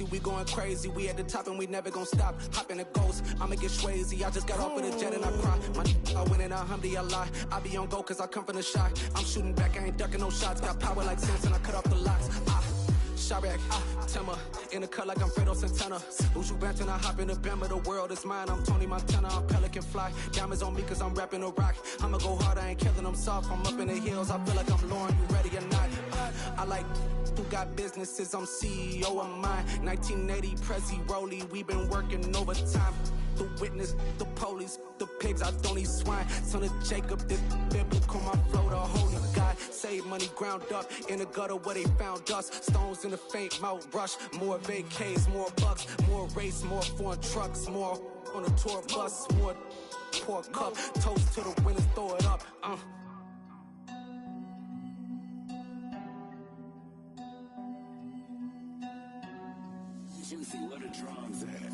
lazy, we going crazy. We at the top and we never gon' stop. Hop in the ghost, I'ma get Swayze. I just got off with a jet and I cry. I win in a Humvee, I lie. I be on go cause I come from the shot. I'm shooting back, I ain't ducking no shots. Got power like Samson, I cut off the locks. Chirac, Timmer, in the cut like I'm Fredo Santana. Uju Banton, I hop in the Bama, the world is mine. I'm Tony Montana, I'm Pelican Fly. Diamonds on me cause I'm rapping a rock. I'ma go hard, I ain't killing them soft. I'm up in the hills, I feel like I'm Lauren, you ready or not? I like who got businesses, I'm CEO of mine. 1980 Prezi Rolly, we been working overtime. The witness, the police, the pigs, I don't eat swine. Son of Jacob, this biblical, my flow, the holy God. Save money ground up in the gutter where they found us. Stones in the faint mouth rush. More vacays, more bucks, more race, more foreign trucks, more on a tour bus, more pour cup. Toast to the winners, throw it up. Juicy, where the drums at?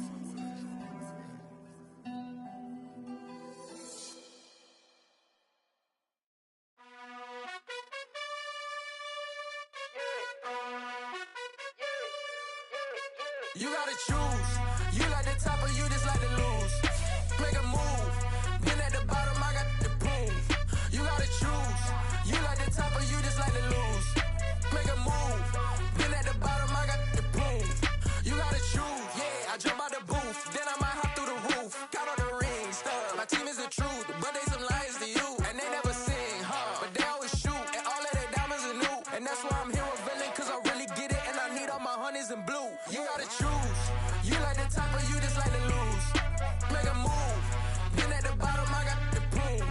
You gotta choose. You like the top or you just like to lose. Make a move. Been at the bottom, I got the boom. You gotta choose. You like the top or you just like to lose. Make a move. Been at the bottom, I got the boom. You gotta choose. Yeah, I jump out the booth. Then I might hop through the roof. Got all the rings, stuff. My team is the truth, but they some liars to you. And they never sing, but they always shoot. And all of their diamonds are new. And that's why I'm here with villain, cause I really get it. And I need all my honeys in blue. You gotta choose. You like the top or you just like to lose. Make a move. Been at the bottom, I got the boom.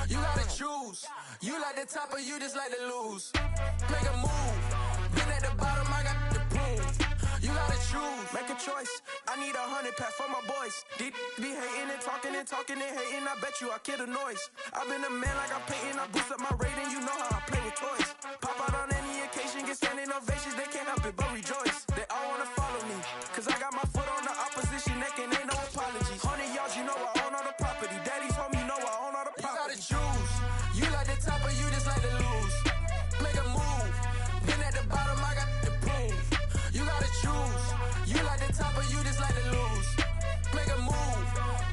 You gotta choose. You like the top or you just like to lose. Make a move. Been at the bottom, I got the boom. You gotta choose. Make a choice. I need 100 pack for my boys. Be hating and talking and talking and hating. I bet you I kill the noise. I've been a man like I'm painting. I boost up my rating. You know how I play with toys. Pop out on any occasion, get standing ovations. They can't help it but rejoice. They all wanna follow me, cause I got my foot on the opposition neck and ain't no apologies. 100 yards, you know I own all the property. Daddy's home, you know I own all the property. You gotta choose. You like the top or you just like to lose. Make a move. Been at the bottom, I got the boom. You gotta choose. You like the top or you just like to lose. Make a move.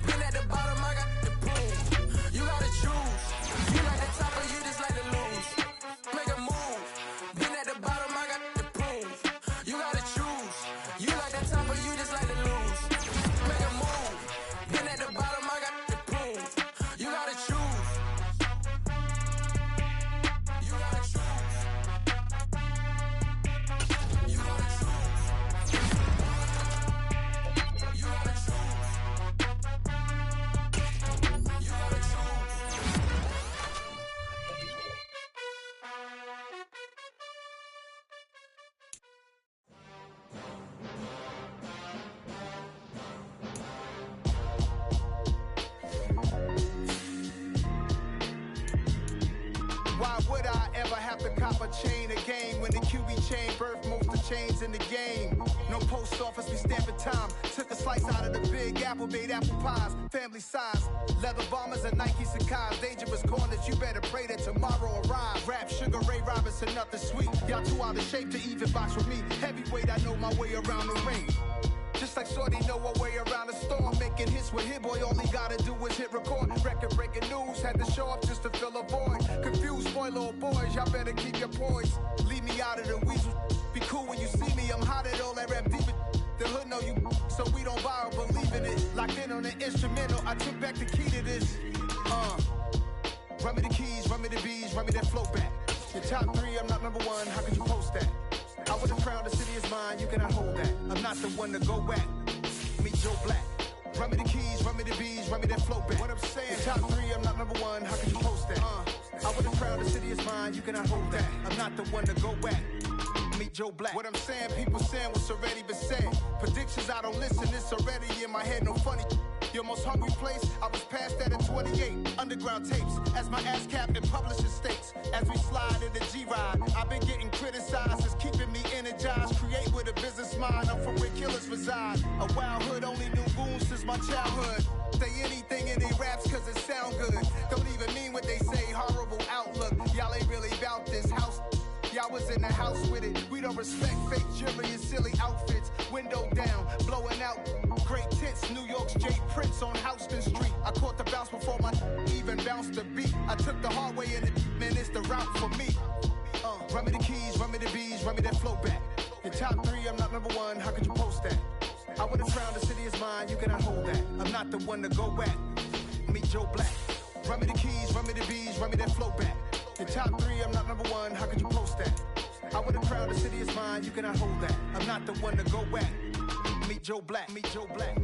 Been at the bottom, I got the boom. You gotta choose. You like the top or you just like to lose. Make a move. Been at the bottom, I got the boom. You gotta choose. You like the top or you just like to lose. Make a move. Been at the bottom, I got the boom. You gotta choose. You gotta choose. You gotta choose. You gotta choose. You gotta choose. Why would I ever have to cop a chain again when the QB chain birthed most of the chains in the game? No post office, we stamping time. Took a slice out of the big apple, made apple pies, family size. Leather bombers and Nike Sacai's. Dangerous corners, you better pray that tomorrow arrives. Rap, Sugar Ray Robinson, nothing sweet. Y'all too out of shape to even box with me. Heavyweight, I know my way around the ring. Just like Shorty know her way around the storm. Making hits with Hit Boy, all he gotta do is hit record. Record breaking news, had to show up just to fill a void. Confused boy, little boys, y'all better keep your poise. Leave me out of the weasel. Be cool when you see me, I'm hot at all that rap deep. The hood know you, so we don't borrow, believe in it. Locked in on the instrumental, I took back the key to this. Run me the keys, run me the bees, run me that flow back. Your top 3, I'm not number 1, how could you post that? I would've crowned the city is mine, you cannot hold that. I'm not the one to go back. Meet Joe Black. Run me the keys, run me the bees, run me that flow back. What I'm saying, top 3, I'm not number 1, how can you post that? I would've crowned the city is mine, you cannot hold that. I'm not the one to go back. Meet Joe Black. What I'm saying, people saying what's already been said. Predictions, I don't listen, it's already in my head, no funny. Your most hungry place, I was past that at 28. Underground tapes, as my ass cap in publishing states. As we slide in the G-Ride, I've been getting criticized, it's keeping me energized. Create with a business mind, I'm from where killers reside. A wild hood, only knew goons since my childhood. Say anything in they raps cause it sound good. Don't even mean what they say, horrible outlook. Y'all ain't really about this house. Y'all was in the house with it. We don't respect fake jewelry and silly outfits. Window down, blowing out great tits. New York's J. Prince on Houston Street. I caught the bounce before my even bounced the beat. I took the hard way in it, man, it's the route for me. Run me the keys, run me the bees, run me that flow back. Your top 3, I'm not number 1, how could you post that? I would've crowned the city is mine, you cannot hold that. I'm not the one to go back. Meet Joe Black. Run me the keys, run me the bees, run me that flow back. Your top 3, I'm not number 1, how could you post that? I would've crowned the city is mine, you cannot hold that. I'm not the one to go back. Meet Joe Black, meet Joe Black.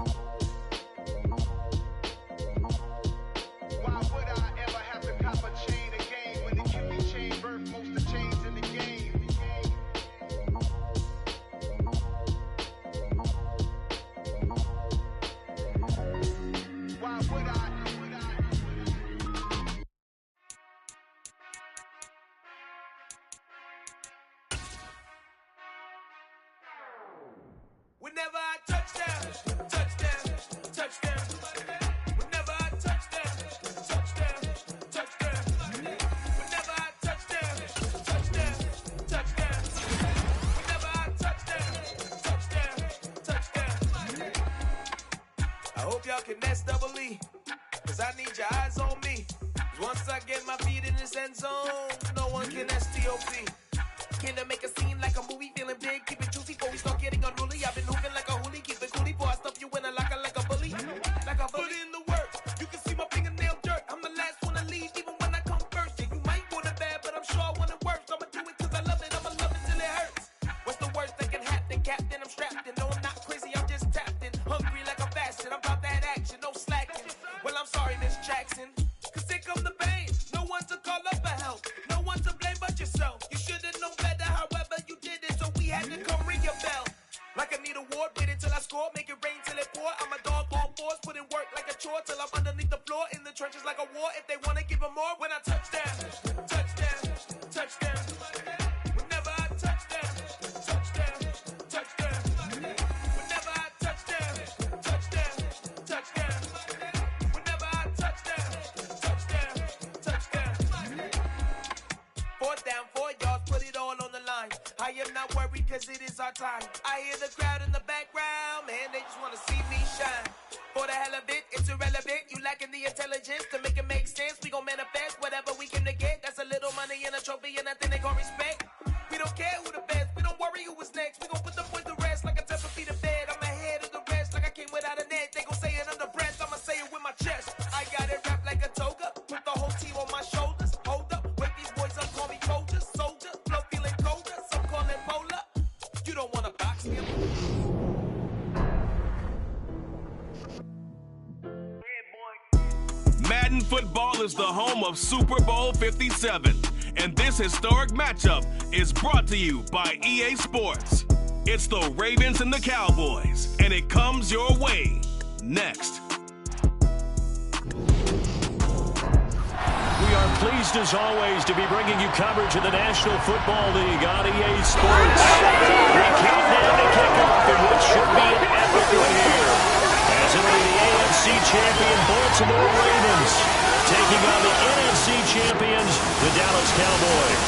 Why would I ever have to cop a chain again when the QB chain birthed most of chains in the game? Why would I? Whenever I touchdown, touchdown, touchdown. Whenever I touchdown, touchdown, touchdown. Whenever I touchdown, touchdown, touchdown. Whenever I touchdown, touchdown, touchdown. I hope y'all can nest double E, cause I need your eyes on me. Once I get my feet in this end zone, no one can STOP. Can I make a scene like a movie, feeling big, keep it juicy before we start getting unruly. I've been hooping like a hoolie, keep it coolie before I stuff you in a locker like a bully. Like a bully. Put in the work, you can see my fingernail dirt. I'm the last one to leave, even when I come first. Yeah, you might want it bad, but I'm sure I want it worse. I'ma do it cause I love it, I'ma love it till it hurts. What's the worst that can happen, Captain? I'm strapped in, no I'm not crazy, I'm just tapped in. Hungry like I'm fasting, I'm about that action, no slacking. Well, I'm sorry, Miss Jackson, cause here come the pain. No one to call up for help, no one to blame but yourself. You should've known better, however you did it, so we had to come ring your bell. Like I need a ward, wait until I score, make it rain till it pour. I'm a dog on force, put in work like a chore till I'm underneath the floor, in the trenches like a war. If they wanna give them more, when I touchdown, touchdown, touchdown. Whenever I touchdown, touchdown, touchdown. Whenever I touchdown, touchdown, touchdown. Whenever I touchdown, touchdown, touchdown. 4th down, 4 yards, put it all on the line. I am not worried cause it is our time. I hear the crowd in the background, man, they just wanna see me shine. For the hell of it, it's irrelevant. You lacking the intelligence to make it make sense. We gon' manifest whatever we came to get. That's a little money and a trophy and nothing they gon' respect. We don't care who the best, we don't worry who was next. We gon' put the boys to rest like a 10 feet of bed. I'm ahead of the rest like I came without a net. They gon' say it under breath, I'ma say it with my chest. I got it wrapped like a toga, put the whole team on my shoulders. Hold up, wake these boys up, call me soldier, soldier. Flow feeling colder, some call it polar. You don't wanna box me. Madden football is the home of Super Bowl 57, and this historic matchup is brought to you by EA Sports. It's the Ravens and the Cowboys, and it comes your way next. We are pleased, as always, to be bringing you coverage of the National Football League on EA Sports. We count down to kickoff in what should be an epic one here, as it'll be the AFC champion Baltimore Ravens taking on the NFC champions, the Dallas Cowboys.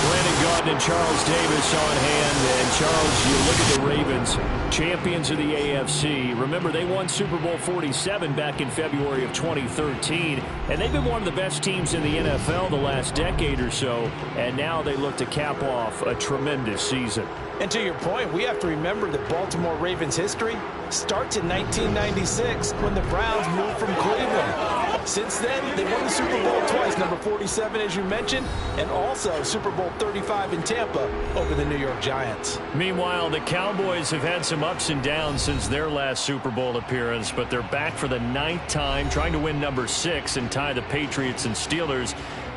Brandon Gaudin and Charles Davis on hand. And Charles, you look at the Ravens, champions of the AFC. Remember, they won Super Bowl 47 back in February of 2013. And they've been one of the best teams in the NFL the last decade or so. And now they look to cap off a tremendous season. And to your point, we have to remember that Baltimore Ravens history starts in 1996 when the Browns moved from Cleveland. Since then, they won the Super Bowl twice, number 47, as you mentioned, and also Super Bowl 35 in Tampa over the New York Giants. Meanwhile, the Cowboys have had some ups and downs since their last Super Bowl appearance, but they're back for the 9th time, trying to win number 6 and tie the Patriots and Steelers.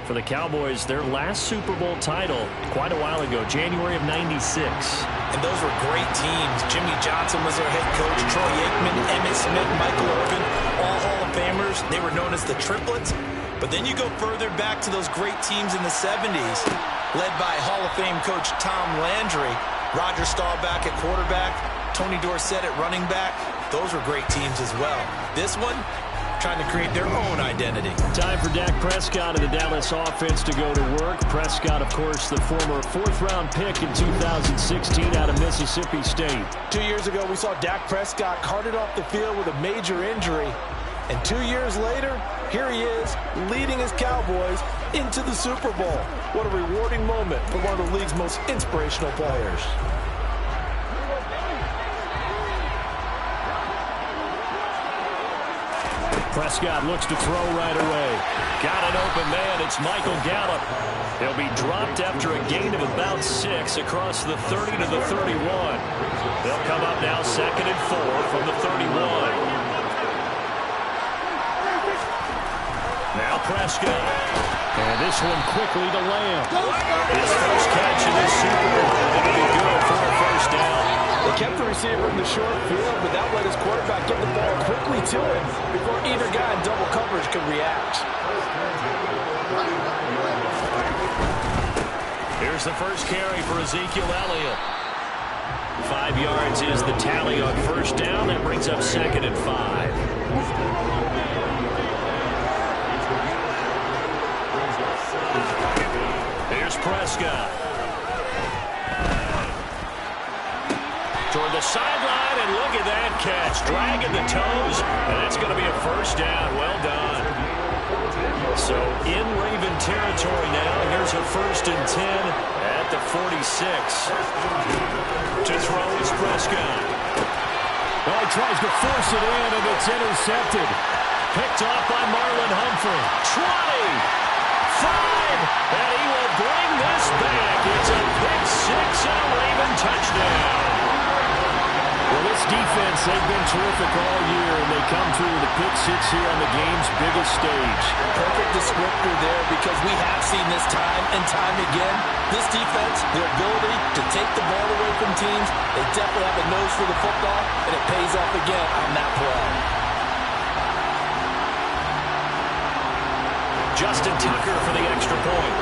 For the Cowboys, their last Super Bowl title quite a while ago, January of '96. And those were great teams. Jimmy Johnson was their head coach, Troy Aikman, Emmitt Smith, Michael Irvin, all Hall of Famers. They were known as the Triplets. But then you go further back to those great teams in the 70s, led by Hall of Fame coach Tom Landry, Roger Staubach at quarterback, Tony Dorsett at running back. Those were great teams as well. This one, trying to create their own identity. Time for Dak Prescott and the Dallas offense to go to work. Prescott, of course, the former fourth-round pick in 2016 out of Mississippi State. 2 years ago, we saw Dak Prescott carted off the field with a major injury. And 2 years later, here he is, leading his Cowboys into the Super Bowl. What a rewarding moment for one of the league's most inspirational players. Prescott looks to throw right away. Got an open man. It's Michael Gallup. He'll be dropped after a gain of about 6 across the 30 to the 31. They'll come up now 2nd and 4 from the 31. Now Prescott. And this one quickly to Lamb. His first catch in this Super Bowl. It'll be good for a first down. They kept the receiver in the short field, but that let his quarterback get the ball quickly to him before either guy in double coverage could react. Here's the first carry for Ezekiel Elliott. 5 yards is the tally on first down. That brings up 2nd and 5. Here's Prescott. Toward the sideline, and look at that catch. Dragging the toes, and that's going to be a first down. Well done. So in Raven territory now. Here's a 1st and 10 at the 46. To throw is Prescott. Well, he tries to force it in, and it's intercepted. Picked off by Marlon Humphrey. 20, 5, and he will bring this back. It's a pick 6 and a Raven touchdown. Well, this defense, they've been terrific all year, and they come through with a pick 6 here on the game's biggest stage. Perfect descriptor there, because we have seen this time and time again. This defense, their ability to take the ball away from teams, they definitely have a nose for the football, and it pays off again on that play. Justin Tucker for the extra point.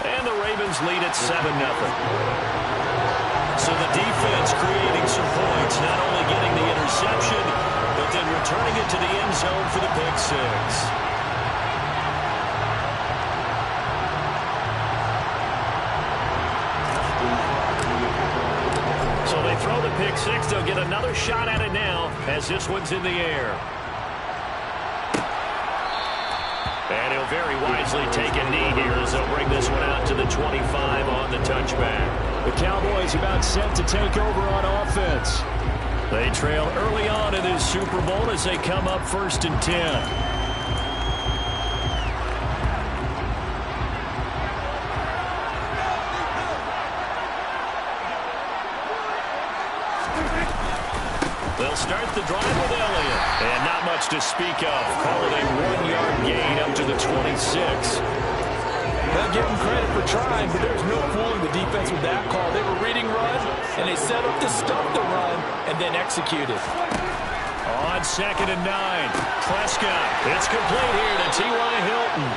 And the Ravens lead at 7-0. So the defense creating some points, not only getting the interception, but then returning it to the end zone for the pick 6. So they throw the pick 6. They'll get another shot at it now as this one's in the air. And he'll very wisely take a knee here as they'll bring this one out to the 25 on the touchback. The Cowboys about set to take over on offense. They trail early on in this Super Bowl as they come up 1st and 10. They'll start the drive with Elliott. And not much to speak of. Call it a 1-yard gain up to the 26. They'll give them credit for trying, but there's no fooling the defense with that call. They were reading run, and they set up to stop the run, and then executed. On 2nd and 9, Prescott. It's complete here to T.Y. Hilton.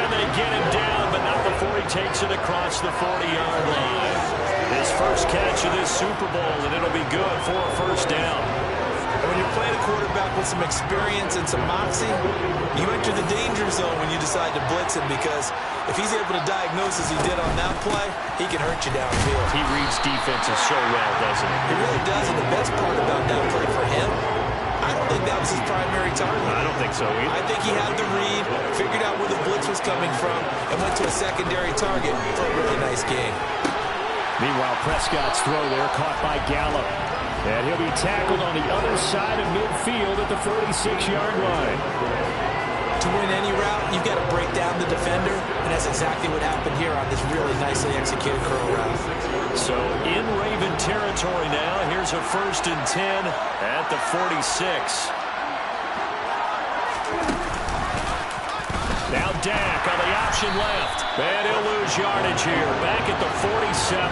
And they get him down, but not before he takes it across the 40-yard line. His first catch of this Super Bowl, and it'll be good for a first down. And when you're playing a quarterback with some experience and some moxie, you enter the danger zone when you decide to blitz him, because if he's able to diagnose as he did on that play, he can hurt you downfield. He reads defenses so well, doesn't he? He really does, and the best part about that play for him, I don't think that was his primary target. I don't think so either. I think he had the read, figured out where the blitz was coming from, and went to a secondary target for a really nice game. Meanwhile, Prescott's throw there caught by Gallup. And he'll be tackled on the other side of midfield at the 46-yard line. To win any route, you've got to break down the defender, and that's exactly what happened here on this really nicely executed curl route. So in Raven territory now, here's a 1st and 10 at the 46. Now Dak on the option left. And he'll lose yardage here. Back at the 47.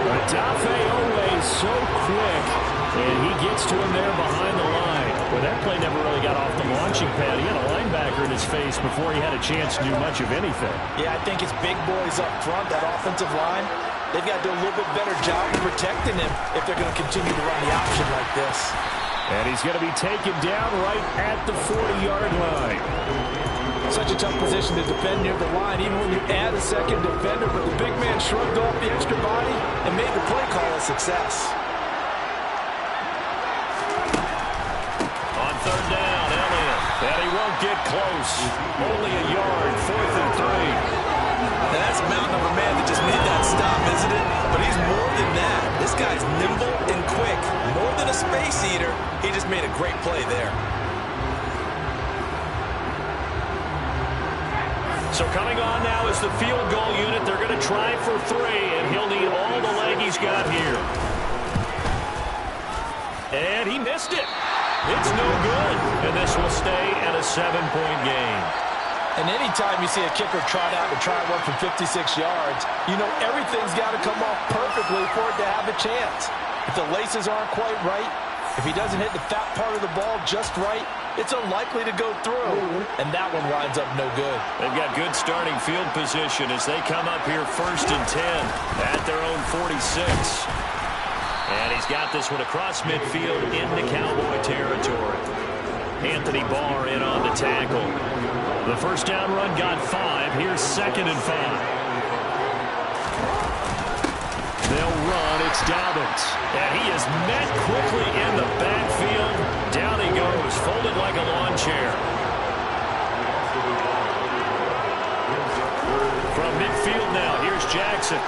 Odafe Oweh so quick. And he gets to him there behind the line. Well, that play never really got off the launching pad. He had a linebacker in his face before he had a chance to do much of anything. Yeah, I think it's big boys up front, that offensive line. they've got to do a little bit better job of protecting him if they're going to continue to run the option like this. And he's going to be taken down right at the 40-yard line. Such a tough position to defend near the line, even when you add a second defender, but the big man shrugged off the extra body and made the play call a success. On third down, Elliott. And he won't get close. Only a yard, 4th and 3. Now that's a mountain of a man that just made that stop, isn't it? But he's more than that. This guy's nimble and quick. More than a space eater. He just made a great play there. So coming on now is the field goal unit. They're going to try for 3, and he'll need all the leg he's got here. And he missed it. It's no good. And this will stay at a 7-point game. And anytime you see a kicker trot out to try one from 56 yards, you know everything's got to come off perfectly for it to have a chance. If the laces aren't quite right, if he doesn't hit the fat part of the ball just right, it's unlikely to go through. And that one winds up no good. They've got good starting field position as they come up here 1st and 10 at their own 46. And he's got this one across midfield into Cowboy territory. Anthony Barr in on the tackle. The first down run got 5. Here's 2nd and 5. They'll run. It's Dobbins. And he is met quickly in the backfield. Down he goes, folded like a lawn chair. From midfield now, here's Jackson.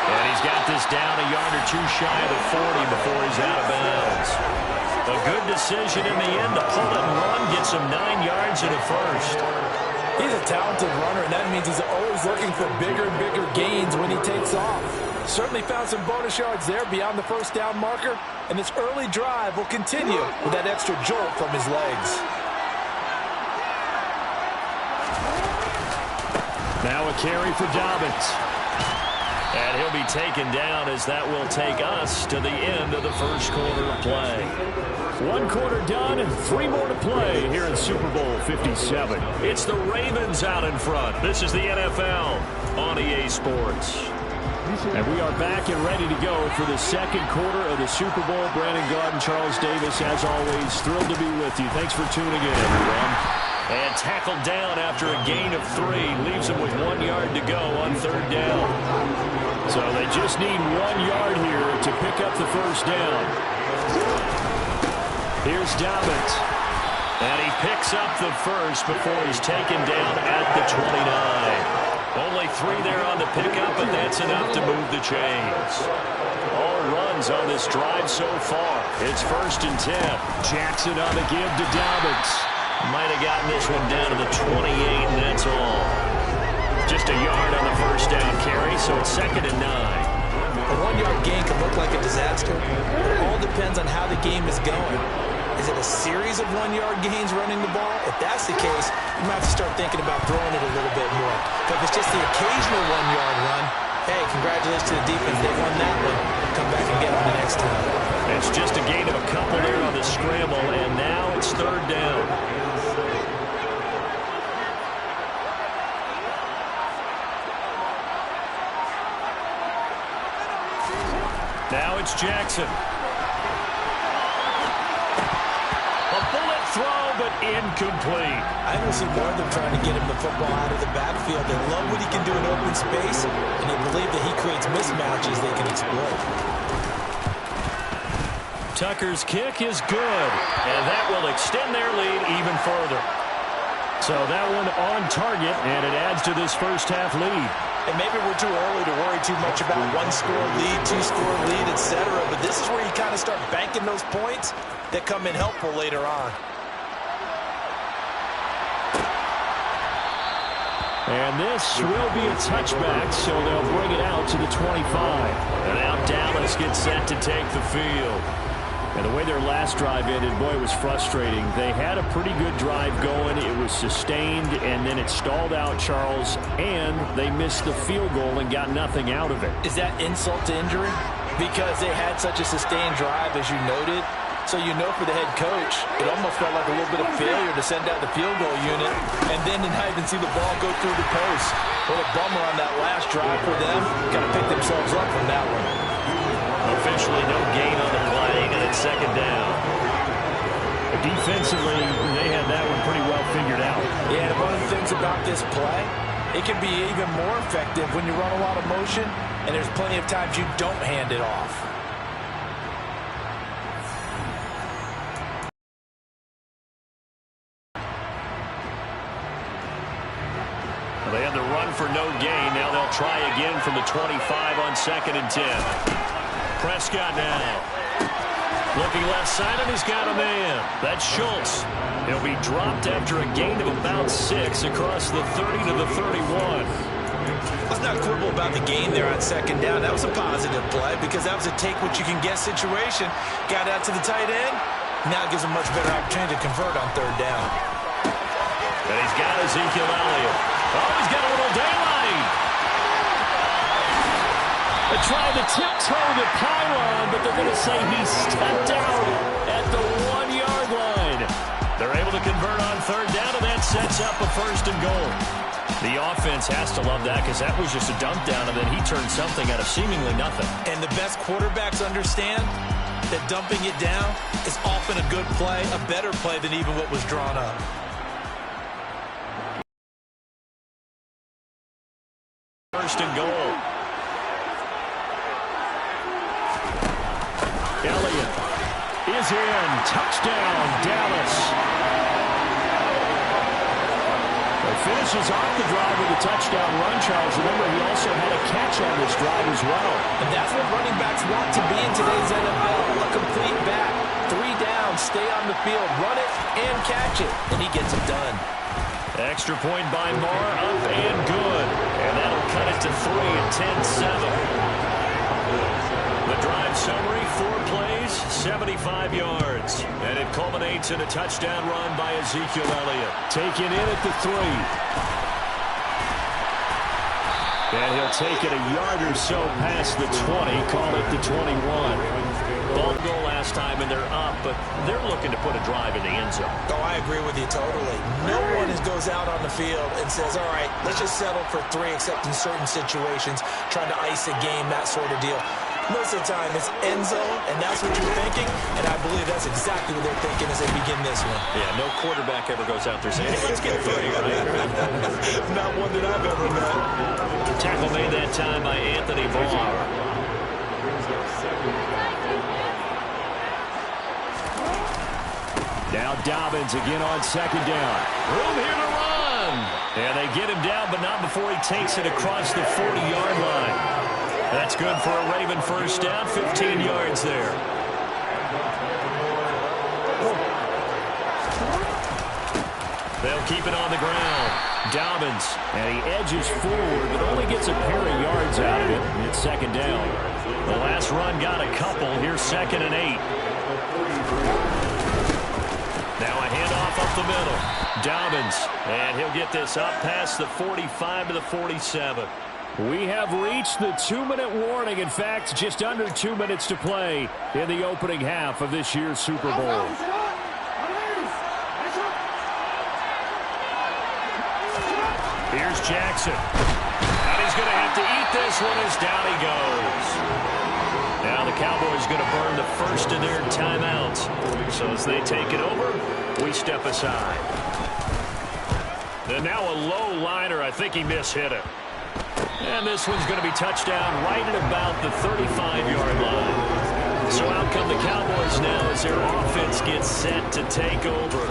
And he's got this down a yard or 2 shy of the 40 before he's out of bounds. A good decision in the end to pull it and run, gets him 9 yards and a first. He's a talented runner, and that means he's always looking for bigger and bigger gains when he takes off. Certainly found some bonus yards there beyond the first down marker, and this early drive will continue with that extra jolt from his legs. Now a carry for Dobbins. And he'll be taken down as that will take us to the end of the first quarter of play. 1 quarter done, 3 more to play here in Super Bowl 57. It's the Ravens out in front. This is the NFL on EA Sports. And we are back and ready to go for the second quarter of the Super Bowl. Brandon Garden, Charles Davis, as always, thrilled to be with you. Thanks for tuning in, everyone. And tackled down after a gain of 3. Leaves him with 1 yard to go on third down. So they just need 1 yard here to pick up the first down. Here's Dobbins. And he picks up the first before he's taken down at the 29. Only 3 there on the pickup, but that's enough to move the chains. All runs on this drive so far. It's 1st and 10. Jackson on the give to Dobbins. Might have gotten this one down to the 28, and that's all. Just a yard on the first down carry, so it's 2nd and 9. A 1 yard gain can look like a disaster. It all depends on how the game is going. Is it a series of 1 yard gains running the ball? If that's the case, you might have to start thinking about throwing it a little bit more. But if it's just the occasional 1 yard run, hey, congratulations to the defense. They won that one. Come back and get them the next time. It's just a gain of a couple there on the scramble, and now it's 3rd down. Now it's Jackson. A bullet throw, but incomplete. I don't see more of them trying to get him the football out of the backfield. They love what he can do in open space, and they believe that he creates mismatches they can exploit. Tucker's kick is good, and that will extend their lead even further. So that one on target, and it adds to this first half lead. And maybe we're too early to worry too much about 1-score lead, 2-score lead, etc. But this is where you kind of start banking those points that come in helpful later on. And this will be a touchback, so they'll bring it out to the 25. And now Dallas gets set to take the field. And the way their last drive ended, boy, it was frustrating. They had a pretty good drive going. It was sustained, and then it stalled out, Charles, and they missed the field goal and got nothing out of it. Is that insult to injury? Because they had such a sustained drive, as you noted, So you know for the head coach, it almost felt like a little bit of failure to send out the field goal unit and then to not even see the ball go through the post. What a bummer on that last drive for them. Got to pick themselves up from that one. Officially no gain on the play, and it's second down. Defensively, they had that one pretty well figured out. Yeah, and one of the things about this play, it can be even more effective when you run a lot of motion, and there's plenty of times you don't hand it off. They had the run for no gain. Now they'll try again from the 25 on 2nd and 10. Prescott now. Looking left side, and he's got a man. That's Schultz. He'll be dropped after a gain of about 6 across the 30 to the 31. Let's not quibble about the gain there on 2nd down. That was a positive play because that was a take-what-you-can-get situation. Got out to the tight end. Now it gives him a much better opportunity to convert on 3rd down. And he's got Ezekiel Elliott. Oh, he's got a little daylight. They tried to tiptoe the pylon, but they're going to say he stepped out at the 1-yard line. They're able to convert on 3rd down, and that sets up a 1st and goal. The offense has to love that because that was just a dump down, and then he turned something out of seemingly nothing. And the best quarterbacks understand that dumping it down is often a good play, a better play than even what was drawn up. First and goal. Elliott is in. Touchdown, Dallas. He finishes off the drive with a touchdown run, Charles. Remember, he also had a catch on this drive as well. And that's what running backs want to be in today's NFL. A complete back. 3 down, stay on the field, run it, and catch it. And he gets it done. Extra point by Marr, up and good. And that'll cut it to 3 and 10-7. The drive summary, 4 plays, 75 yards. And it culminates in a touchdown run by Ezekiel Elliott. Taken in at the 3. And he'll take it a yard or so past the 20, call it the 21. Ball goal last time, and they're up, but they're looking to put a drive in the end zone. Oh, I agree with you totally. No one goes out on the field and says, all right, let's just settle for 3, except in certain situations, trying to ice a game, that sort of deal. Most of the time, it's end zone, and that's what you're thinking, and I believe that's exactly what they're thinking as they begin this one. Yeah, no quarterback ever goes out there saying, hey, let's get 30, right? Not one that I've ever met. Tackle made that time by Anthony Barr. Now Dobbins again on 2nd down. Room here to run. And they get him down, but not before he takes it across the 40-yard line. That's good for a Raven 1st down, 15 yards there. They'll keep it on the ground. Dobbins, and he edges forward, but only gets a pair of yards out of it. It's 2nd down. The last run got a couple. Here's 2nd and 8. Now a handoff up the middle. Dobbins, and he'll get this up past the 45 to the 47. We have reached the 2-minute warning. In fact, just under 2 minutes to play in the opening half of this year's Super Bowl. Here's Jackson. And he's going to have to eat this one as down he goes. Now the Cowboys going to burn the first of their timeouts. So as they take it over, we step aside. And now a low liner. I think he mishit it. And this one's going to be touchdown right at about the 35-yard line. So out come the Cowboys now as their offense gets set to take over.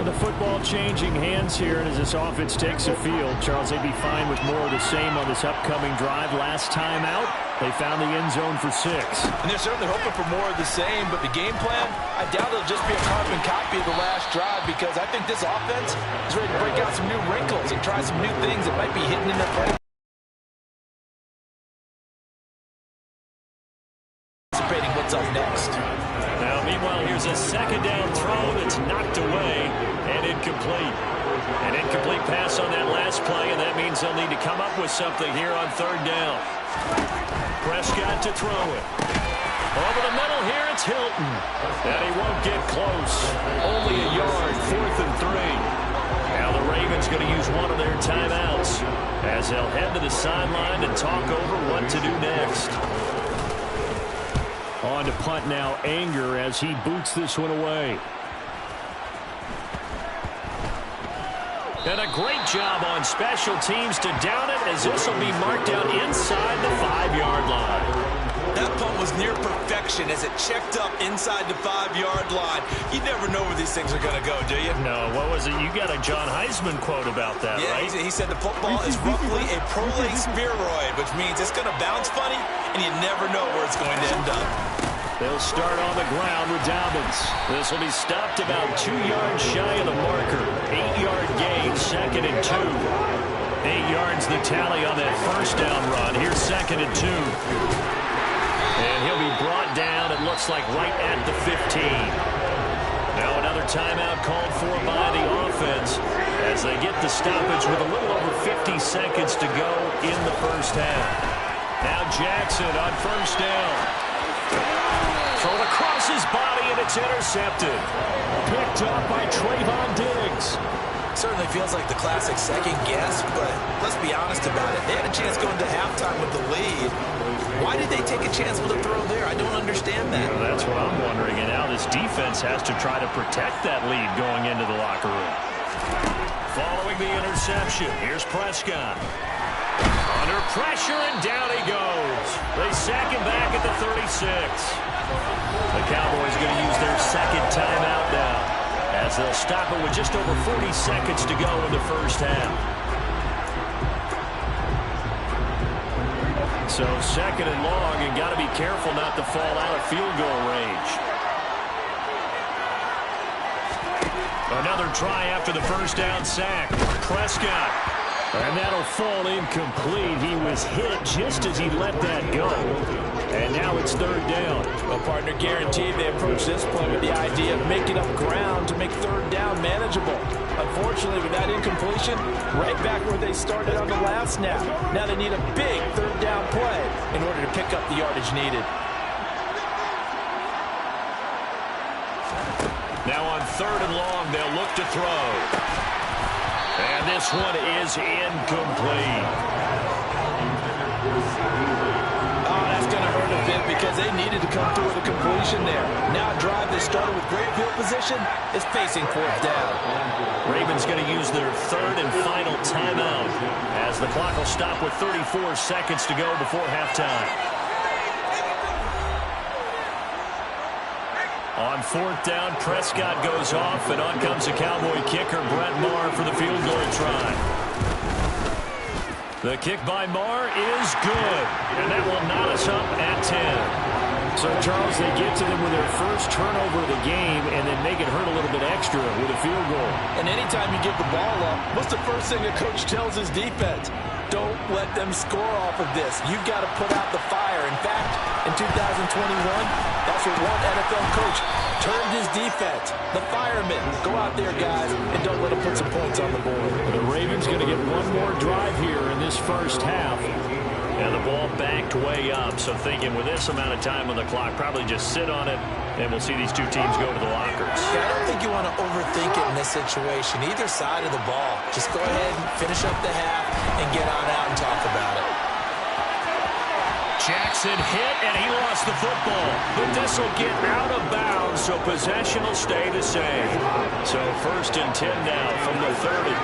And the football changing hands here, and as this offense takes the field, Charles, they'd be fine with more of the same on this upcoming drive. Last time out, they found the end zone for 6. And they're certainly hoping for more of the same, but the game plan, I doubt it'll just be a carbon copy of the last drive, because I think this offense is ready to break out some new wrinkles and try some new things that might be hidden in their play. Anticipating what's up next. Now, meanwhile, here's a 2nd down throw that's knocked away and incomplete. An incomplete pass on that last play, and that means they'll need to come up with something here on 3rd down. Prescott to throw it. Over the middle here, it's It's Hilton. And he won't get close. Only a yard, 4th and 3. Now the Ravens going to use one of their timeouts as they'll head to the sideline and talk over what to do next. On to punt now, Anger, as he boots this one away. And a great job on special teams to down it, as this will be marked down inside the 5-yard line. That punt was near perfection as it checked up inside the 5-yard line. You never know where these things are going to go, do you? No, what was it? You got a John Heisman quote about that, yeah, right? He said the football is roughly a prolate spheroid, which means it's going to bounce funny, and you never know where it's going to end up. They'll start on the ground with Dobbins. This will be stopped about 2 yards shy of the marker. 8-yard gain, 2nd and 2. 8 yards the tally on that first down run. Here's 2nd and 2. And he'll be brought down, it looks like, right at the 15. Now another timeout called for by the offense as they get the stoppage with a little over 50 seconds to go in the first half. Now Jackson on first down. Thrown across his body, and it's intercepted. Picked up by Trayvon Diggs. Certainly feels like the classic second guess, but let's be honest about it. They had a chance going to halftime with the lead. Why did they take a chance with a throw there? I don't understand that. Well, that's what I'm wondering. And now this defense has to try to protect that lead going into the locker room. Following the interception, here's Prescott. Under pressure, and down he goes. They sack him back at the 36. The Cowboys going to use their second timeout now, as they'll stop it with just over 40 seconds to go in the first half. So 2nd and long, and got to be careful not to fall out of field goal range. Another try after the first down sack. Prescott. And that'll fall incomplete. He was hit just as he let that go. And now it's 3rd down. Well, partner, guaranteed they approach this play with the idea of making up ground to make 3rd down manageable. Unfortunately, with that incompletion, right back where they started on the last snap. Now they need a big 3rd down play in order to pick up the yardage needed. Now on 3rd and long, they'll look to throw. And this one is incomplete. Oh, that's going to hurt a bit because they needed to come through with a completion there. Now a drive they started with great field position is facing 4th down. Ravens going to use their 3rd and final timeout as the clock will stop with 34 seconds to go before halftime. On 4th down, Prescott goes off, and on comes the Cowboy kicker, Brett Maher, for the field goal try. The kick by Maher is good, and that will knot us up at 10. So, Charles, they get to them with their first turnover of the game and then make it hurt a little bit extra with a field goal. And anytime you give the ball up, what's the first thing a coach tells his defense? Don't let them score off of this. You've got to put out the fire. In fact, in 2021, that's what one NFL coach termed his defense, the firemen. Go out there, guys, and don't let them put some points on the board. The Ravens going to get one more drive here in this first half. And the ball backed way up, so thinking with this amount of time on the clock, probably just sit on it, and we'll see these two teams go to the lockers. Yeah, I don't think you want to overthink it in this situation, either side of the ball. Just go ahead and finish up the half and get on out and talk about it. Jackson hit, and he lost the football. But this will get out of bounds, so possession will stay the same. So 1st and 10 now from the 30.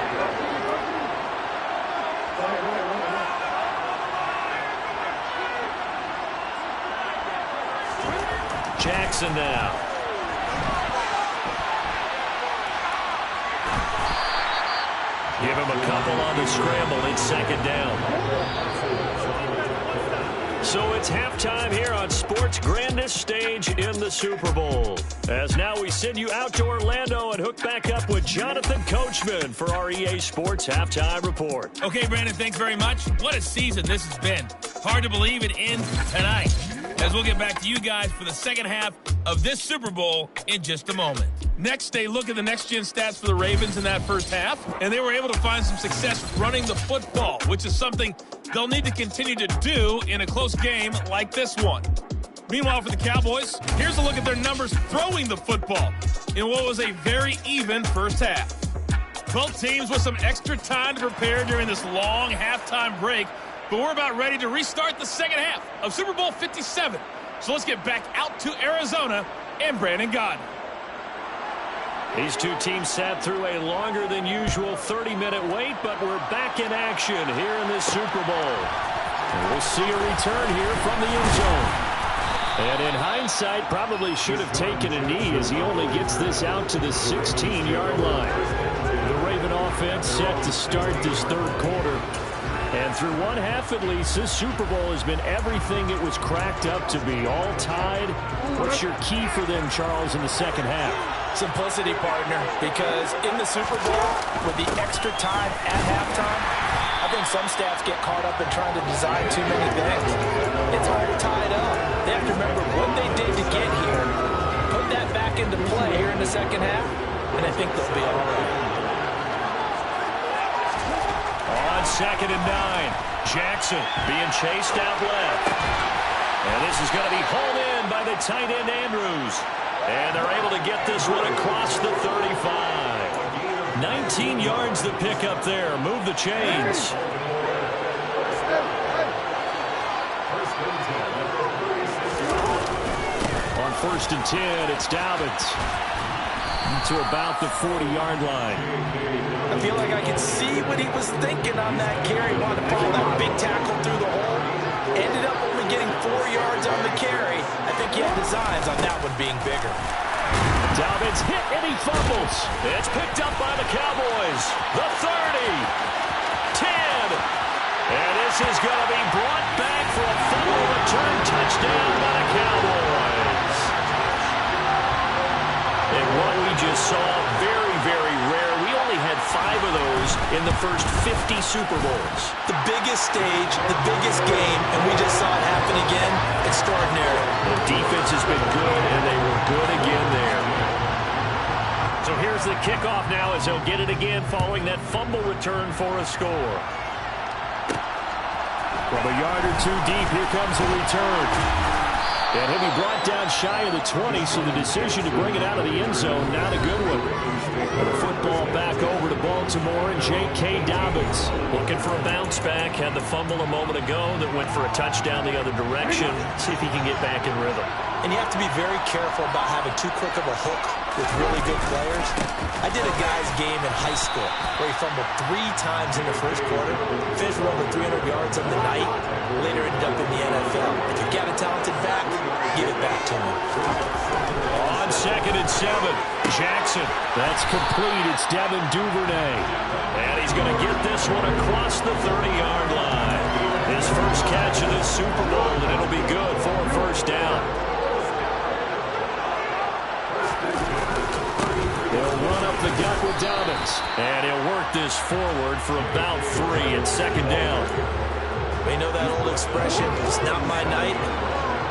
Jackson now. Give him a couple on the scramble. It's 2nd down. So it's halftime here on sports' grandest stage in the Super Bowl. As now we send you out to Orlando and hook back up with Jonathan Coachman for our EA Sports Halftime Report. Okay, Brandon, thanks very much. What a season this has been. Hard to believe it ends tonight, as we'll get back to you guys for the second half of this Super Bowl in just a moment. Next, they look at the next-gen stats for the Ravens in that first half, and they were able to find some success running the football, which is something they'll need to continue to do in a close game like this one. Meanwhile, for the Cowboys, here's a look at their numbers throwing the football in what was a very even first half. Both teams with some extra time to prepare during this long halftime break, but we're about ready to restart the second half of Super Bowl 57. So let's get back out to Arizona and Brandon Gaudin. These two teams sat through a longer than usual 30-minute wait, but we're back in action here in this Super Bowl. And we'll see a return here from the end zone. And in hindsight, probably should have taken a knee as he only gets this out to the 16-yard line. The Raven offense set to start this third quarter. And through one half at least, this Super Bowl has been everything it was cracked up to be. All tied. What's your key for them, Charles, in the second half? Simplicity, partner, because in the Super Bowl, with the extra time at halftime, I think some stats get caught up in trying to design too many things. It's all tied up. They have to remember what they did to get here, put that back into play here in the second half, and I think they'll be all right. On 2nd and 9, Jackson being chased out left. And this is going to be hauled in by the tight end Andrews. And they're able to get this one across the 35. 19 yards to pick up there. Move the chains. On 1st and 10, it's Dobbins to about the 40-yard line. I feel like I could see what he was thinking on that carry. Wanted to follow that big tackle through the hole. Ended up only getting 4 yards on the carry. I think he had designs on that one being bigger. Dobbins hit and he fumbles. It's picked up by the Cowboys. The 30. 10. And this is going to be brought back for a fumble return touchdown by the Cowboys. And what we just saw, very, very rare. We only had 5 of those in the first 50 Super Bowls. The biggest stage, the biggest game, and we just saw it happen again. Extraordinary. The defense has been good, and they were good again there. So here's the kickoff now as they'll get it again following that fumble return for a score. From a yard or two deep, here comes a return. And he'll be brought down shy of the 20, so the decision to bring it out of the end zone, not a good one. And the football back over to Baltimore and J.K. Dobbins. Looking for a bounce back. Had the fumble a moment ago that went for a touchdown the other direction. See if he can get back in rhythm. And you have to be very careful about having too quick of a hook with really good players. I did a guy's game in high school where he fumbled 3 times in the first quarter, finished with over 300 yards on the night, later ended up in the NFL. If you've got a talented back, give it back to him. On 2nd and 7, Jackson. That's complete. It's Devin Duvernay. And he's going to get this one across the 30-yard line. His first catch of this Super Bowl, and it'll be good for a first down. They'll run up the gut with Dobbins. And he'll work this forward for about 3 and 2nd down. We know that old expression, it's not my night.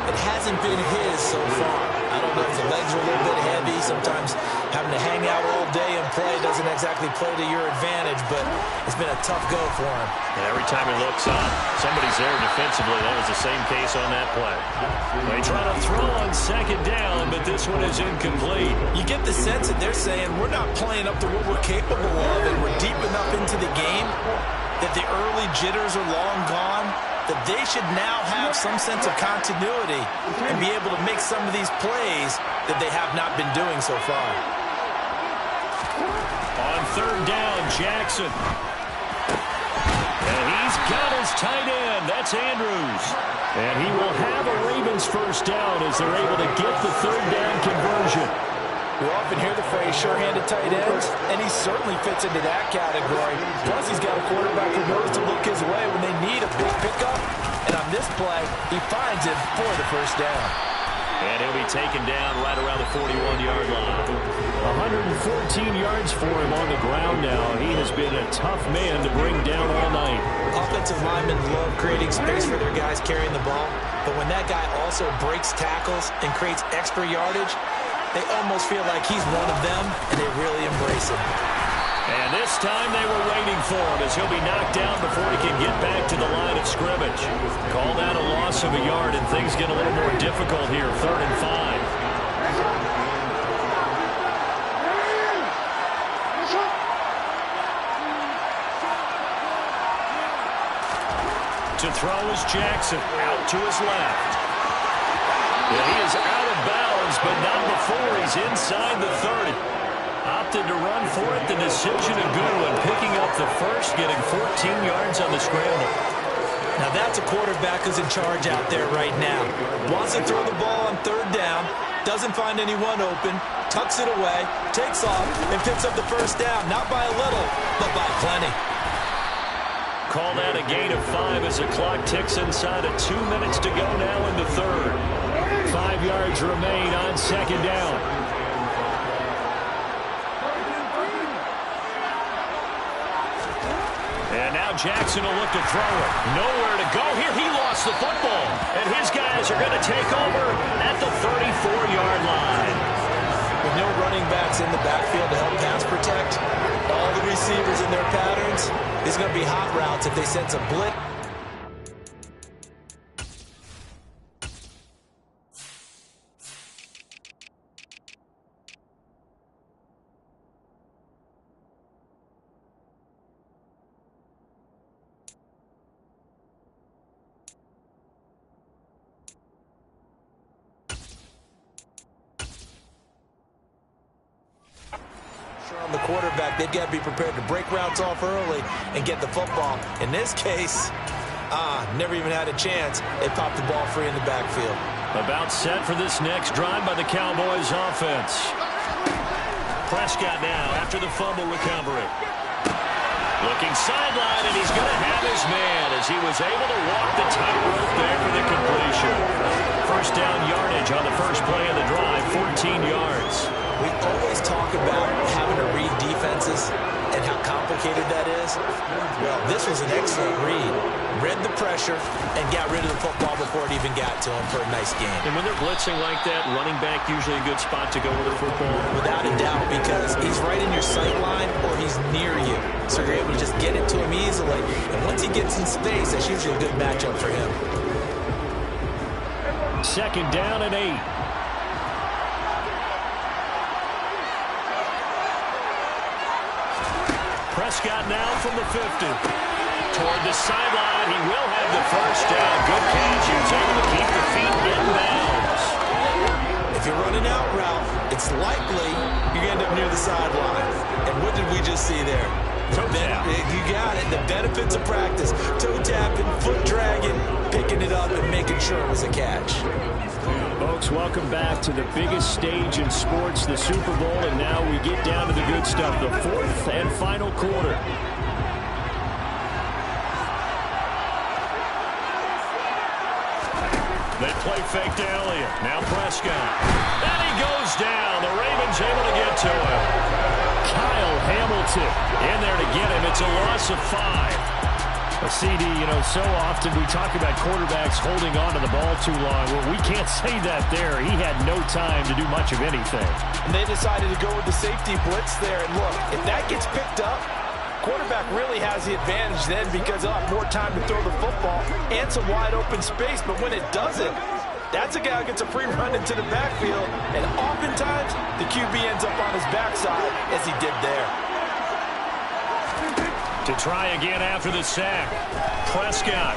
It hasn't been his so far. I don't know if the legs are a little bit heavy. Sometimes having to hang out all day and play doesn't exactly play to your advantage, but it's been a tough go for him. And every time he looks up, somebody's there defensively. That was the same case on that play. They try to throw on 2nd down, but this one is incomplete. You get the sense that they're saying we're not playing up to what we're capable of, and we're deep enough into the game that the early jitters are long gone, that they should now have some sense of continuity and be able to make some of these plays that they have not been doing so far. On 3rd down, Jackson. And he's got his tight end. That's Andrews. And he will have a Ravens first down as they're able to get the 3rd down conversion. We often hear the phrase sure-handed tight ends, and he certainly fits into that category. Plus, he's got a quarterback who knows to look his way when they need a big pickup. And on this play, he finds him for the first down. And he'll be taken down right around the 41-yard line. 114 yards for him on the ground now. He has been a tough man to bring down all night. Offensive linemen love creating space for their guys carrying the ball. But when that guy also breaks tackles and creates extra yardage, they almost feel like he's one of them, and they really embrace him. And this time they were waiting for him as he'll be knocked down before he can get back to the line of scrimmage. Call that a loss of a yard, and things get a little more difficult here. 3rd and 5. To throw is Jackson, out to his left. And he is out of bounds, but not before he's inside the 30. Opted to run for it. The decision a good one, picking up the first, getting 14 yards on the scramble. Now that's a quarterback who's in charge out there right now. Wants to throw the ball on 3rd down, doesn't find anyone open, tucks it away, takes off, and picks up the first down. Not by a little, but by plenty. Call that a gain of 5 as the clock ticks inside of 2 minutes to go now in the 3rd. 5 yards remain on 2nd down. And now Jackson will look to throw it. Nowhere to go here. He lost the football. And his guys are going to take over at the 34-yard line. With no running backs in the backfield to help pass protect, all the receivers in their patterns, these are going to be hot routes if they sense a blitz. On the quarterback, they've got to be prepared to break routes off early and get the football. In this case, never even had a chance. They popped the ball free in the backfield. About set for this next drive by the Cowboys offense. Prescott now after the fumble recovery. Looking sideline, and he's going to have his man as he was able to walk the tightrope there for the completion. First down yardage on the first play of the drive, 14 yards. We always talk about having to read defenses and how complicated that is. Well, this was an excellent read. Read the pressure and got rid of the football before it even got to him for a nice game. And when they're blitzing like that, running back usually a good spot to go with the football. Without a doubt, because he's right in your sight line or he's near you. So you're able to just get it to him easily. And once he gets in space, that's usually a good matchup for him. 2nd down and 8. Prescott now from the 50. Toward the sideline, he will have the first down. Good catch. He was able to keep the feet in bounds. If you're running out route, it's likely you're going to end up near the sideline. And what did we just see there? You got it. The benefits of practice. Toe tapping, foot dragging, picking it up, and making sure it was a catch. Folks, welcome back to the biggest stage in sports, the Super Bowl, and now we get down to the good stuff, the 4th and final quarter. They play fake to Elliott. Now Prescott. And he goes down. The Ravens able to get to him. Kyle Hamilton in there to get him. It's a loss of 5. A CD, so often we talk about quarterbacks holding on to the ball too long. Well, we can't say that there. He had no time to do much of anything. And they decided to go with the safety blitz there. And look, if that gets picked up, quarterback really has the advantage then because he'll have more time to throw the football and some wide open space. But when it doesn't, that's a guy who gets a free run into the backfield. And oftentimes, the QB ends up on his backside as he did there. To try again after the sack. Prescott.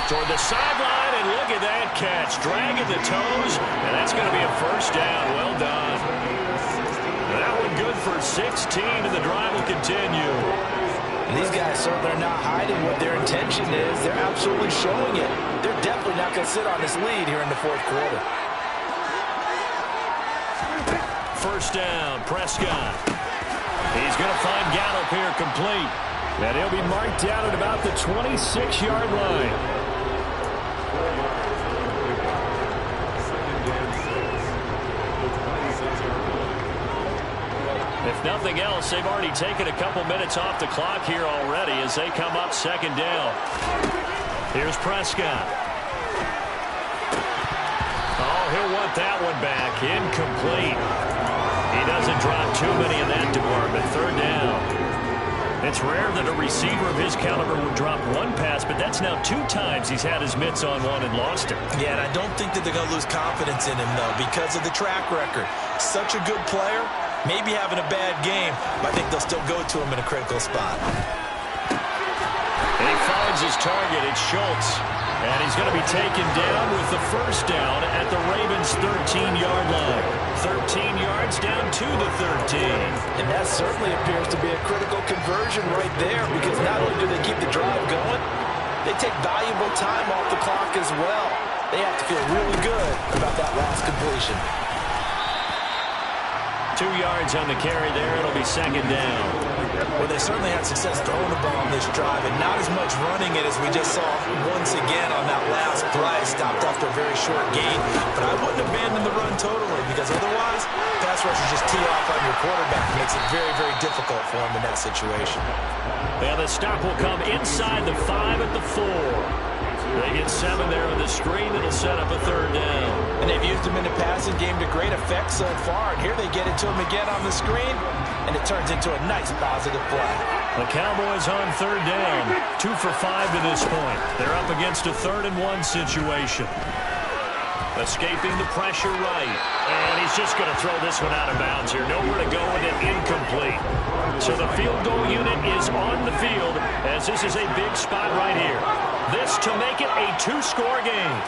Toward the sideline, and look at that catch. Dragging the toes, and that's going to be a first down. Well done. That one good for 16, and the drive will continue. And these guys certainly are not hiding what their intention is. They're absolutely showing it. They're definitely not going to sit on this lead here in the 4th quarter. First down, Prescott. He's going to find Gallup here complete. And he'll be marked down at about the 26-yard line. If nothing else, they've already taken a couple minutes off the clock here already as they come up 2nd down. Here's Prescott. Oh, he'll want that one back. Incomplete. He doesn't drop too many in that department. Third down. It's rare that a receiver of his caliber would drop one pass, but that's now 2 times he's had his mitts on one and lost it. Yeah, and I don't think that they're going to lose confidence in him, though, because of the track record. Such a good player, maybe having a bad game, but I think they'll still go to him in a critical spot. And he finds his target. It's Schultz. And he's going to be taken down with the first down at the Ravens' 13-yard line. 13 yards down to the 13. And that certainly appears to be a critical conversion right there, because not only do they keep the drive going, they take valuable time off the clock as well. They have to feel really good about that last completion. 2 yards on the carry there. It'll be second down. Well, they certainly had success throwing the ball on this drive, and not as much running it as we just saw once again on that last play. Stopped after a very short gain, but I wouldn't abandon the run totally, because otherwise, pass rushers just tee off on your quarterback. It makes it very, very difficult for him in that situation. Well, the stop will come inside the 5 at the 4. They get 7 there on the screen. It'll set up a third down. And they've used him in the passing game to great effect so far. And here they get it to him again on the screen, and it turns into a nice positive play. The Cowboys on third down. 2 for 5 to this point. They're up against a 3rd and 1 situation. Escaping the pressure right. And he's just going to throw this one out of bounds here. Nowhere to go with it. Incomplete. So the field goal unit is on the field, as this is a big spot right here. This to make it a 2-score game.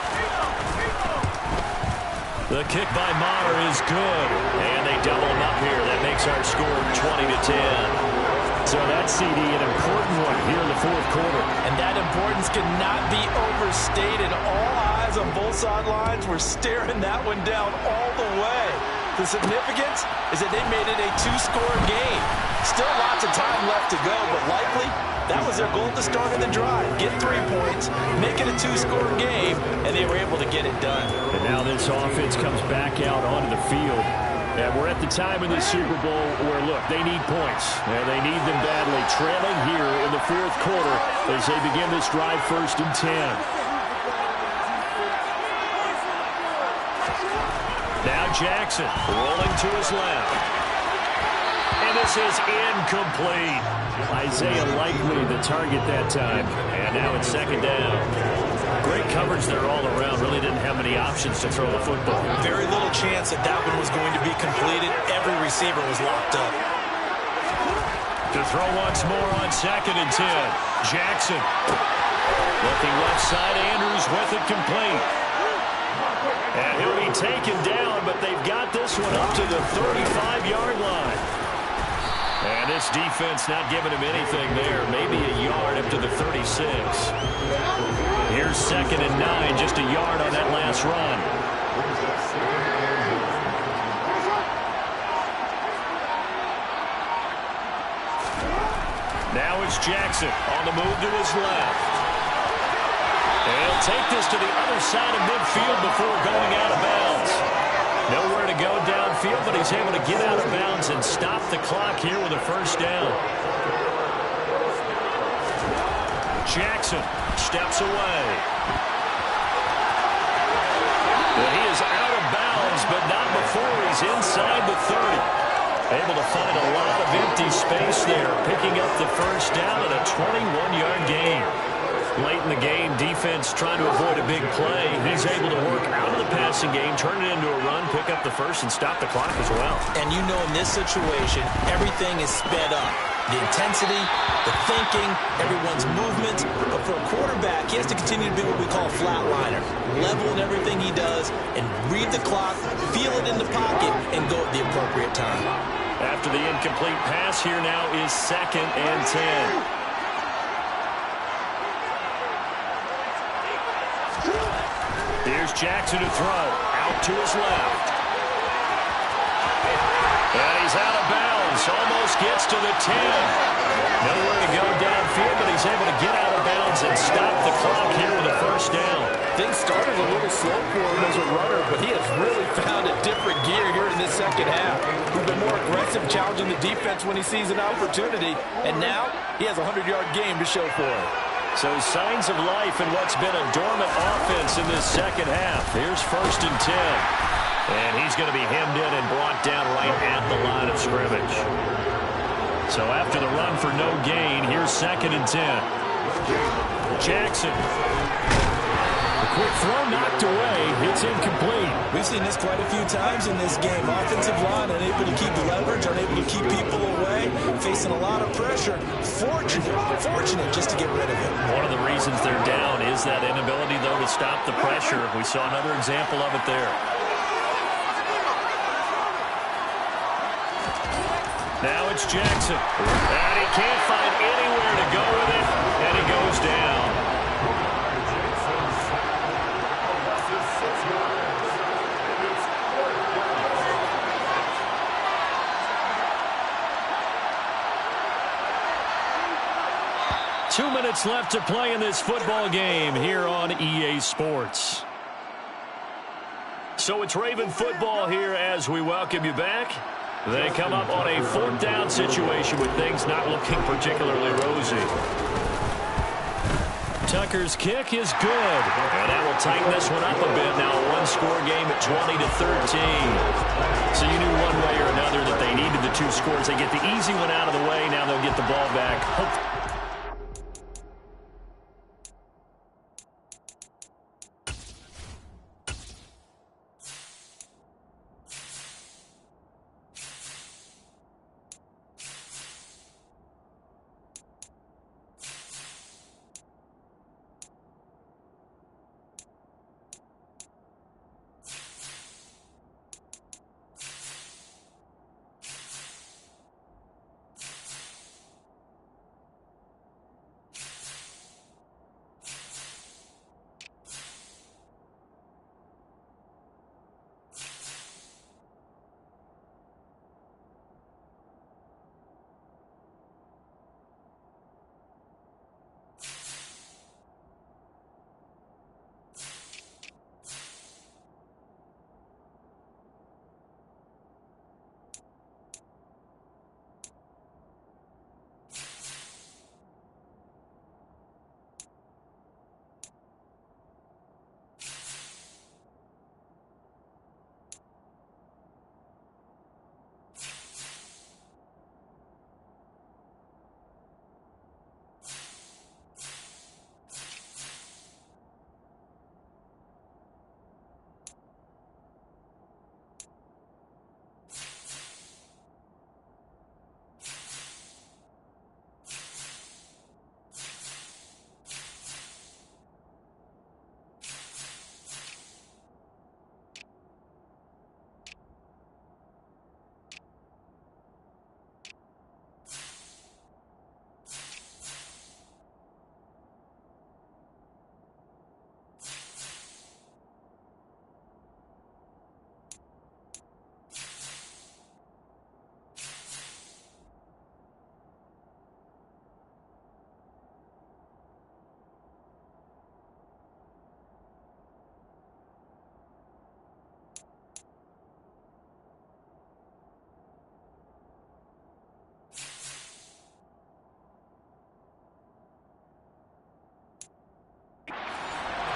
The kick by Maher is good. And they double him up here. That makes our score 20-10. So that CD, an important one here in the 4th quarter. And that importance cannot be overstated. All eyes on both sidelines were staring that one down all the way. The significance is that they made it a 2-score game. Still lots of time left to go, but likely that was their goal at the start of the drive. Get 3 points, make it a 2-score game, and they were able to get it done. And now this offense comes back out onto the field. And we're at the time in the Super Bowl where, look, they need points. And they need them badly. Trailing here in the 4th quarter as they begin this drive 1st and 10. Now Jackson rolling to his left. And this is incomplete. Isaiah likely the target that time. And now it's 2nd down. Great coverage there all around. Really didn't have many options to throw the football. Very little chance that that one was going to be completed. Every receiver was locked up. To throw once more on 2nd and 10. Jackson. Looking left side. Andrews with it complete. And he'll be taken down, but they've got this one up to the 35-yard line. And this defense not giving him anything there. Maybe a yard up to the 36. Here's 2nd and 9, just a yard on that last run. Now it's Jackson on the move to his left. And he'll take this to the other side of midfield before going out of bounds. Nowhere to go downfield, but he's able to get out of bounds and stop the clock here with a 1st down. Jackson steps away. Well, he is out of bounds, but not before he's inside the 30. Able to find a lot of empty space there, picking up the 1st down at a 21-yard gain. Late in the game, defense trying to avoid a big play. He's able to work out of the passing game, turn it into a run, pick up the 1st, and stop the clock as well. And you know in this situation, everything is sped up. The intensity, the thinking, everyone's movement. But for a quarterback, he has to continue to be what we call a flatliner. Level in everything he does and read the clock, feel it in the pocket, and go at the appropriate time. After the incomplete pass, here now is 2nd and 10. Here's Jackson to throw. Out to his left. And he's out of bounds. Almost gets to the 10. Nowhere to go downfield, but he's able to get out of bounds and stop the clock here with a 1st down. Things started a little slow for him as a runner, but he has really found a different gear here in this 2nd half. He's been more aggressive, challenging the defense when he sees an opportunity. And now he has a 100-yard game to show for it. So signs of life in what's been a dormant offense in this 2nd half. Here's 1st and 10. And he's going to be hemmed in and brought down right at the line of scrimmage. So after the run for no gain, here's 2nd and 10. Jackson. The quick throw knocked away. It's incomplete. We've seen this quite a few times in this game. Offensive line unable to keep the leverage, unable to keep people away, facing a lot of pressure. Fortunate just to get rid of it. One of the reasons they're down is that inability, though, to stop the pressure. We saw another example of it there. Now it's Jackson. And he can't find anywhere to go with it, and he goes down. Two minutes left to play in this football game here on EA Sports. So it's Raven football here as we welcome you back. They come up on a 4th down situation with things not looking particularly rosy. Tucker's kick is good. And that will tighten this one up a bit. Now a one-score game at 20-13. So you knew one way or another that they needed the 2 scores. They get the easy one out of the way. Now they'll get the ball back.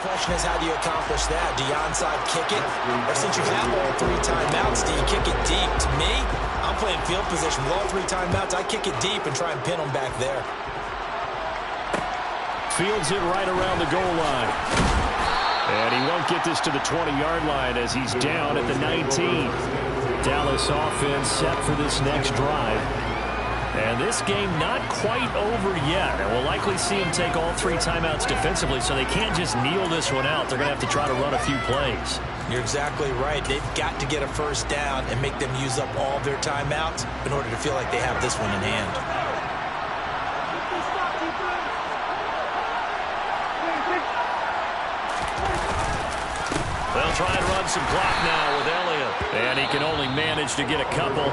The question is, how do you accomplish that? Do you onside kick it? Or since you have all 3 timeouts, do you kick it deep? To me, I'm playing field position with all 3 timeouts. I kick it deep and try and pin them back there. Fields it right around the goal line. And he won't get this to the 20-yard line as he's down at the 19. Dallas offense set for this next drive. And this game not quite over yet. And we'll likely see him take all 3 timeouts defensively, so they can't just kneel this one out. They're going to have to try to run a few plays. You're exactly right. They've got to get a first down and make them use up all their timeouts in order to feel like they have this one in hand. They'll try and run some clock now with Elliott. And he can only manage to get a couple.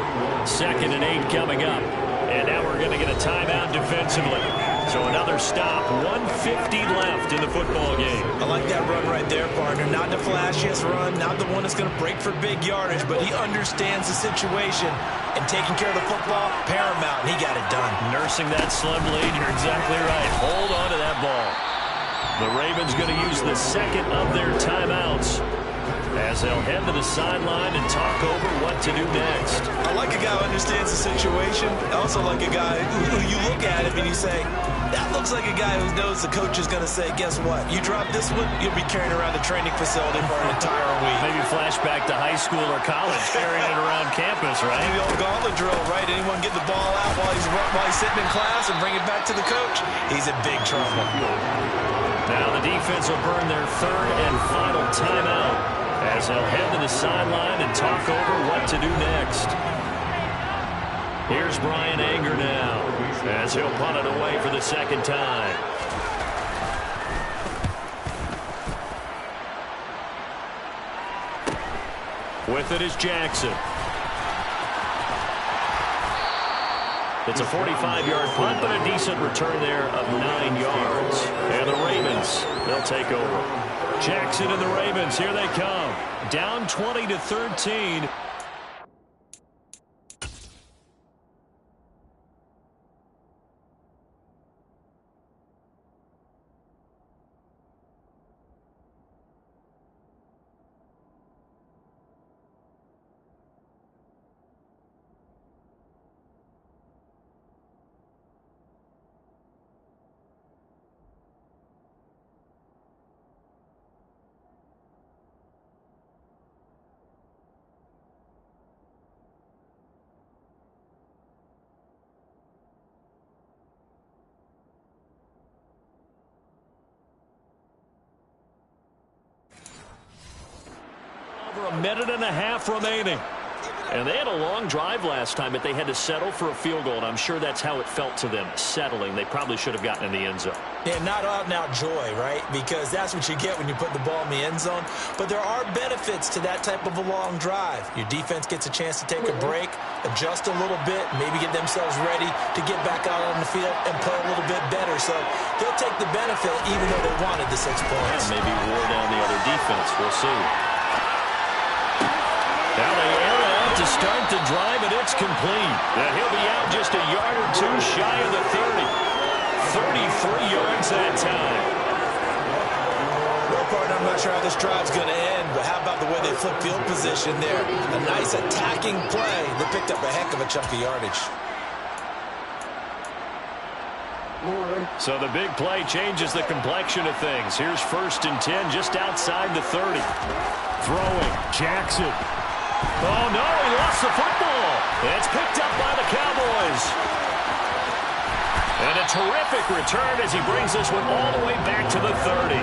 2nd and 8 coming up. And now we're going to get a timeout defensively. So another stop. 1:50 left in the football game. I like that run right there, partner. Not the flashiest run, not the one that's going to break for big yardage, but he understands the situation. And taking care of the football, paramount, and he got it done. Nursing that slim lead, you're exactly right. Hold on to that ball. The Ravens going to use the 2nd of their timeouts as they'll head to the sideline and talk over what to do next. I like a guy who understands the situation. I also like a guy who you look at him and you say, that looks like a guy who knows the coach is going to say, guess what? You drop this one, you'll be carrying around the training facility for an entire week. Maybe flashback to high school or college, carrying it around campus, right? The old gauntlet drill, right? Anyone get the ball out while he's sitting in class and bring it back to the coach? He's in big trouble. Now the defense will burn their third and final timeout as they'll head to the sideline and talk over what to do next. Here's Brian Anger now as he'll punt it away for the second time. With it is Jackson. It's a 45-yard punt, but a decent return there of 9 yards. And the Ravens, they'll take over. Jackson and the Ravens, here they come. Down 20-13. A minute and a half remaining. And they had a long drive last time, but they had to settle for a field goal, and I'm sure that's how it felt to them, settling. They probably should have gotten in the end zone. Yeah, not out-and-out joy, right? Because that's what you get when you put the ball in the end zone. But there are benefits to that type of a long drive. Your defense gets a chance to take a break, adjust a little bit, maybe get themselves ready to get back out on the field and play a little bit better. So they'll take the benefit even though they wanted the 6 points. Yeah, maybe wore down the other defense. We'll see. Now they air it out to start the drive, and it's complete. And he'll be out just a yard or two shy of the 30. 33 yards that time. Well, partner, I'm not sure how this drive's going to end, but how about the way they flip field position there? A nice attacking play. They picked up a heck of a chunk of yardage. So the big play changes the complexion of things. Here's 1st and 10 just outside the 30. Throwing, Jackson. Oh, no, he lost the football. It's picked up by the Cowboys. And a terrific return as he brings this one all the way back to the 30.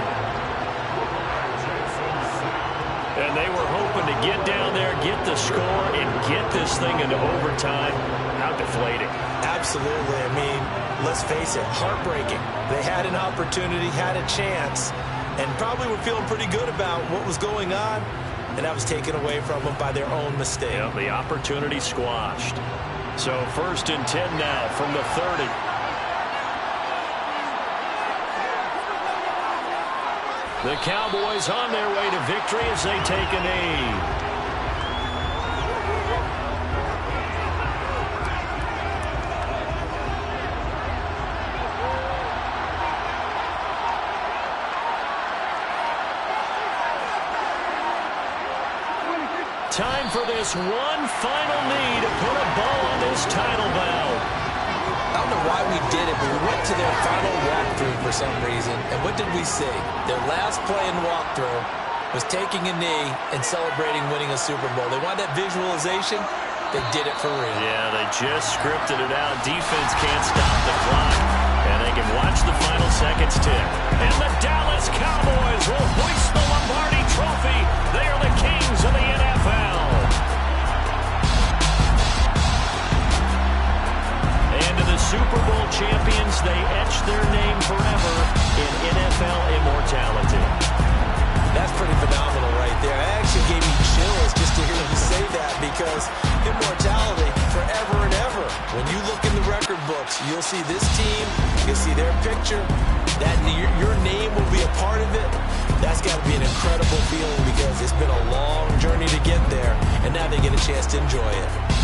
And they were hoping to get down there, get the score, and get this thing into overtime. How deflating. Absolutely. I mean, let's face it, heartbreaking. They had an opportunity, had a chance, and probably were feeling pretty good about what was going on. And that was taken away from them by their own mistake. Yeah, the opportunity squashed. So 1st and 10 now from the 30. The Cowboys on their way to victory as they take a knee. Time for this one final knee to put a bow on this title bout. I don't know why we did it, but we went to their final walkthrough for some reason. And what did we see? Their last play in walkthrough was taking a knee and celebrating winning a Super Bowl. They want that visualization. They did it for real. Yeah, they just scripted it out. Defense can't stop the clock. And they can watch the final seconds tick. And the Dallas Cowboys will hoist the Lombardi Trophy. They are the kings of the NFL. And to the Super Bowl champions, they etch their name forever in NFL immortality. That's pretty phenomenal right there. It actually gave me chills just to hear you say that, because immortality forever and ever. When you look in the record books, you'll see this team, you'll see their picture, that your name will be a part of it. That's got to be an incredible feeling, because it's been a long journey to get there, and now they get a chance to enjoy it.